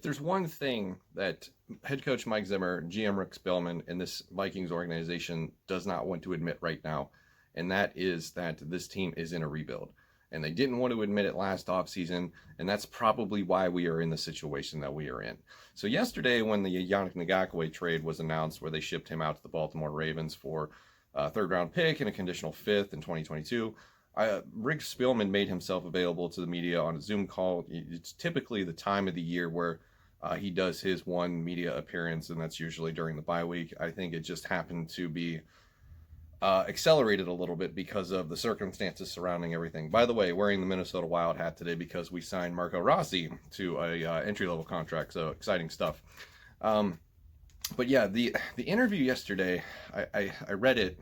there's one thing that head coach Mike Zimmer, GM Rick Spielman, and this Vikings organization does not want to admit right now, and that is that this team is in a rebuild. And they didn't want to admit it last offseason, and that's probably why we are in the situation that we are in. So yesterday, when the Yannick Ngakoue trade was announced, where they shipped him out to the Baltimore Ravens for a third-round pick and a conditional fifth in 2022, Rick Spielman made himself available to the media on a Zoom call. It's typically the time of the year where he does his one media appearance, and that's usually during the bye week. I think it just happened to be accelerated a little bit because of the circumstances surrounding everything. By the way, wearing the Minnesota Wild hat today because we signed Marco Rossi to a entry-level contract, so exciting stuff. But yeah, the interview yesterday, I read it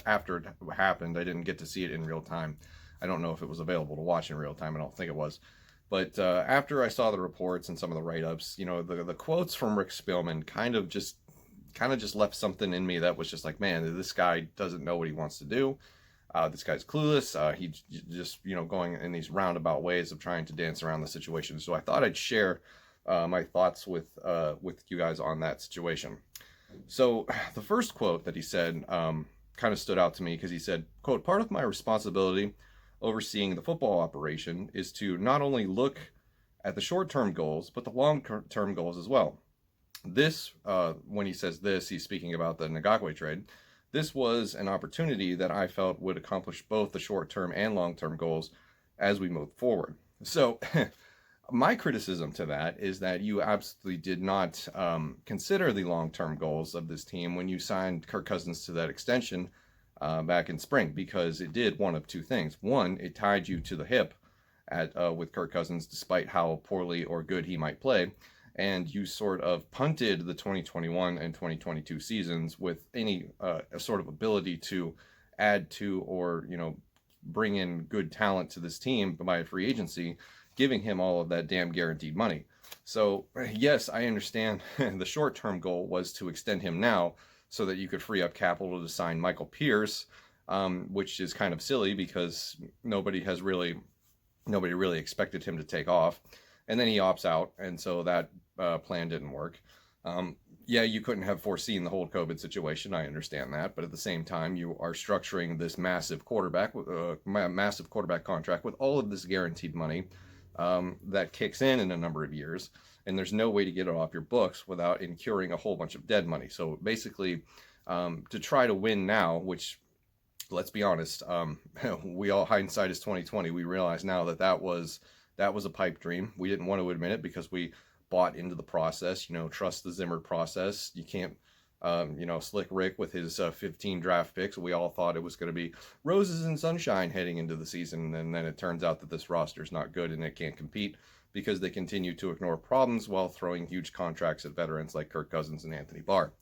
after it happened. I didn't get to see it in real time. I don't know if it was available to watch in real time. I don't think it was. But after I saw the reports and some of the write-ups, the quotes from Rick Spielman kind of just left something in me that was just like, man, this guy doesn't know what he wants to do. This guy's clueless. He's just, going in these roundabout ways of trying to dance around the situation. So I thought I'd share my thoughts with you guys on that situation. So the first quote that he said kind of stood out to me because he said, quote, "Part of my responsibility overseeing the football operation is to not only look at the short-term goals, but the long-term goals as well." This, when he says this, he's speaking about the Ngakoue trade. This was an opportunity that I felt would accomplish both the short-term and long-term goals as we move forward. So my criticism to that is that you absolutely did not consider the long-term goals of this team when you signed Kirk Cousins to that extension back in spring, because it did one of two things. One, it tied you to the hip with Kirk Cousins, despite how poorly or good he might play. And you sort of punted the 2021 and 2022 seasons with any sort of ability to add to or, bring in good talent to this team by free agency, giving him all of that damn guaranteed money. So, yes, I understand the short-term goal was to extend him now so that you could free up capital to sign Michael Pierce, which is kind of silly because nobody really expected him to take off. And then he opts out, and so that plan didn't work. Yeah, you couldn't have foreseen the whole COVID situation. I understand that, but at the same time, you are structuring this massive quarterback contract with all of this guaranteed money that kicks in a number of years, and there's no way to get it off your books without incurring a whole bunch of dead money. So basically, to try to win now, which, let's be honest, we all, hindsight is 2020. We realize now that was a pipe dream. We didn't want to admit it because we bought into the process, trust the Zimmer process. You can't, slick Rick with his 15 draft picks. We all thought it was going to be roses and sunshine heading into the season. And then it turns out that this roster is not good and it can't compete because they continue to ignore problems while throwing huge contracts at veterans like Kirk Cousins and Anthony Barr.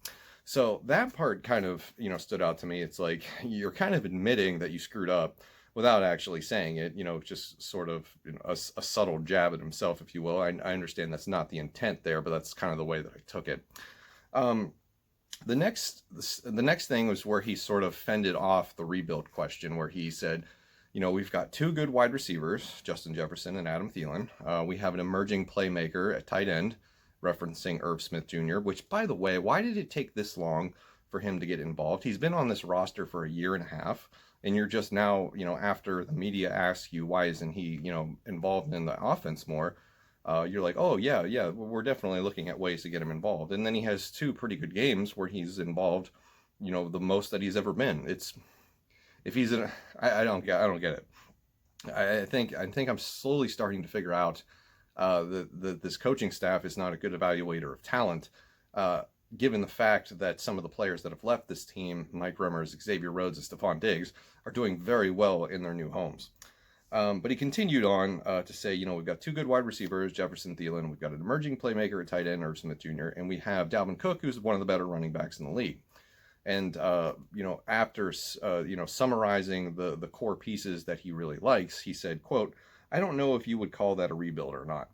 So that part kind of, stood out to me. It's like you're kind of admitting that you screwed up without actually saying it, just sort of a subtle jab at himself, if you will. I understand that's not the intent there, but that's kind of the way that I took it. The next thing was where he sort of fended off the rebuild question, where he said, we've got two good wide receivers, Justin Jefferson and Adam Thielen. We have an emerging playmaker at tight end, referencing Irv Smith Jr., which, by the way, why did it take this long for him to get involved? He's been on this roster for a year and a half. And you're just now, after the media asks you why isn't he, involved in the offense more, you're like, oh, yeah, we're definitely looking at ways to get him involved. And then he has two pretty good games where he's involved, the most that he's ever been. I don't get it. I think I'm slowly starting to figure out that this coaching staff is not a good evaluator of talent. Given the fact that some of the players that have left this team, Mike Remmers, Xavier Rhodes, and Stephon Diggs, are doing very well in their new homes. But he continued on to say, we've got two good wide receivers, Jefferson, Thielen. We've got an emerging playmaker at tight end, Irv Smith Jr., and we have Dalvin Cook, who's one of the better running backs in the league. And, after, summarizing the core pieces that he really likes, he said, quote, "I don't know if you would call that a rebuild or not."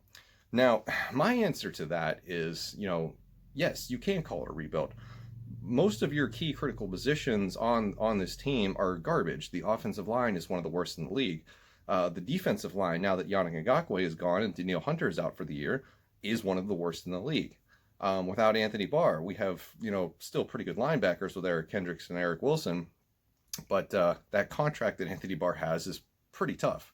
Now, my answer to that is, yes, you can call it a rebuild. Most of your key critical positions on this team are garbage. The offensive line is one of the worst in the league. The defensive line, now that Yannick Ngakoue is gone and Danielle Hunter is out for the year, is one of the worst in the league. Without Anthony Barr, we have, still pretty good linebackers with Eric Kendricks and Eric Wilson, but that contract that Anthony Barr has is pretty tough.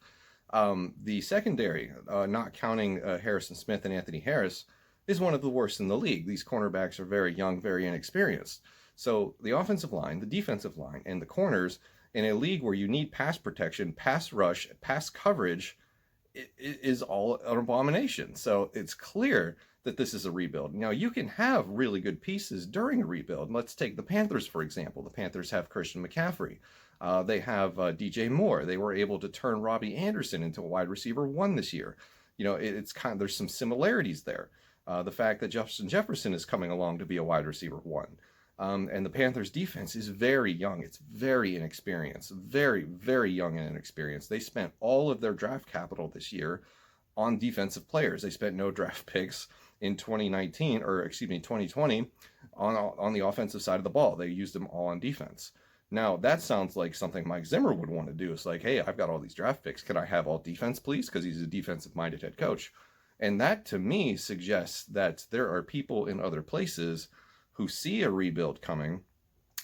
The secondary, not counting Harrison Smith and Anthony Harris, is one of the worst in the league. These cornerbacks are very young, very inexperienced. So the offensive line, the defensive line, and the corners in a league where you need pass protection, pass rush, pass coverage, it is all an abomination. So it's clear that this is a rebuild. Now, you can have really good pieces during a rebuild. Let's take the Panthers, for example. The Panthers have Christian McCaffrey. They have DJ Moore. They were able to turn Robbie Anderson into a wide receiver 1 this year. It's kind of, there's some similarities there. The fact that Justin Jefferson is coming along to be a wide receiver 1. And the Panthers defense is very young. It's very inexperienced, very, very young and inexperienced. They spent all of their draft capital this year on defensive players. They spent no draft picks in 2020 on the offensive side of the ball. They used them all on defense. Now, that sounds like something Mike Zimmer would want to do. It's like, hey, I've got all these draft picks. Can I have all defense, please? Because he's a defensive-minded head coach. And that, to me, suggests that there are people in other places who see a rebuild coming.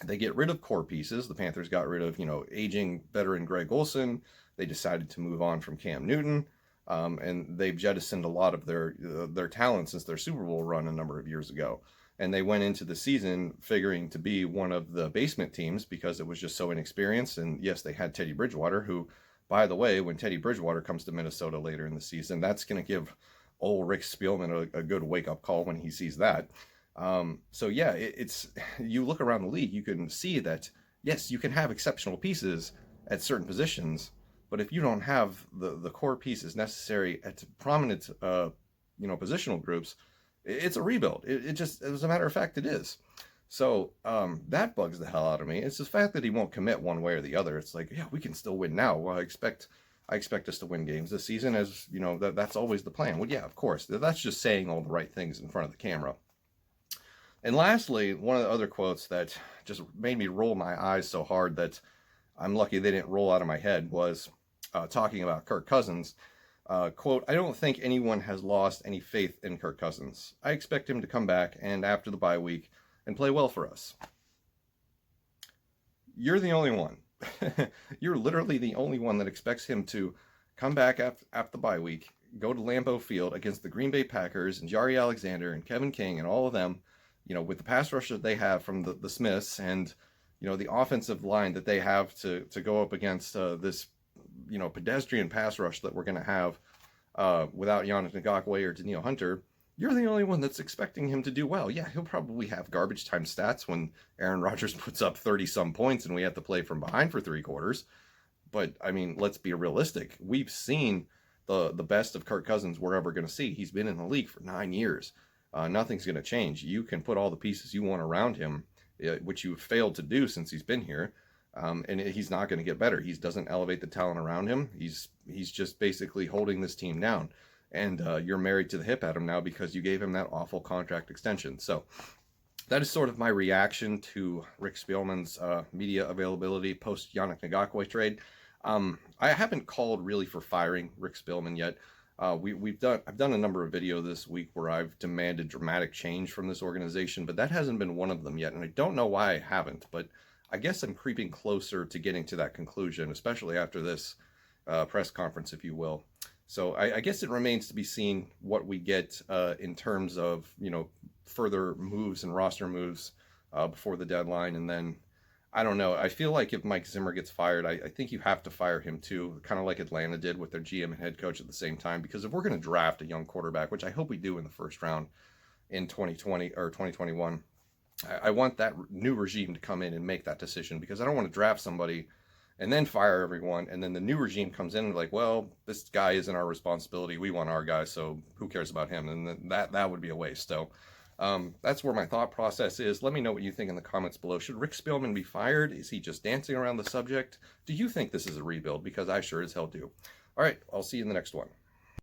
They get rid of core pieces. The Panthers got rid of, aging veteran Greg Olsen. They decided to move on from Cam Newton. And they've jettisoned a lot of their talent since their Super Bowl run a number of years ago. And they went into the season figuring to be one of the basement teams because it was just so inexperienced. And yes, they had Teddy Bridgewater, who, by the way, when Teddy Bridgewater comes to Minnesota later in the season, that's going to give old Rick Spielman a good wake-up call when he sees that. So yeah, it's you look around the league, you can see that, yes, you can have exceptional pieces at certain positions, but if you don't have the core pieces necessary at prominent, positional groups, it's a rebuild. It just, as a matter of fact, it is. So that bugs the hell out of me. It's the fact that he won't commit one way or the other. It's like, yeah, we can still win now. Well, I expect us to win games this season, as that's always the plan. Well, yeah, of course. That's just saying all the right things in front of the camera. And lastly, one of the other quotes that just made me roll my eyes so hard that I'm lucky they didn't roll out of my head was talking about Kirk Cousins. Quote, "I don't think anyone has lost any faith in Kirk Cousins. I expect him to come back and after the bye week and play well for us." You're the only one. You're literally the only one that expects him to come back after the bye week, go to Lambeau Field against the Green Bay Packers and Jari Alexander and Kevin King and all of them, with the pass rush that they have from the Smiths and, the offensive line that they have to go up against this, pedestrian pass rush that we're going to have without Yannick Ngakoue or Danielle Hunter. You're the only one that's expecting him to do well. Yeah, he'll probably have garbage time stats when Aaron Rodgers puts up 30-some points and we have to play from behind for 3 quarters. But, I mean, let's be realistic. We've seen the best of Kirk Cousins we're ever going to see. He's been in the league for 9 years. Nothing's going to change. You can put all the pieces you want around him, which you've failed to do since he's been here, and he's not going to get better. He doesn't elevate the talent around him. He's just basically holding this team down. And you're married to the hip at him now because you gave him that awful contract extension. So that is sort of my reaction to Rick Spielman's media availability post Yannick Ngakoue trade. I haven't called really for firing Rick Spielman yet. I've done a number of videos this week where I've demanded dramatic change from this organization, but that hasn't been one of them yet. And I don't know why I haven't, but I guess I'm creeping closer to getting to that conclusion, especially after this press conference, if you will. So I guess it remains to be seen what we get in terms of, further moves and roster moves before the deadline. And then, I don't know, I feel like if Mike Zimmer gets fired, I think you have to fire him too, kind of like Atlanta did with their GM and head coach at the same time. Because if we're going to draft a young quarterback, which I hope we do in the first round in 2020 or 2021, I want that new regime to come in and make that decision, because I don't want to draft somebody and then fire everyone, and then the new regime comes in and like, well, this guy isn't our responsibility. We want our guy, so who cares about him? And that would be a waste. So that's where my thought process is. Let me know what you think in the comments below. Should Rick Spielman be fired? Is he just dancing around the subject? Do you think this is a rebuild? Because I sure as hell do. All right, I'll see you in the next one.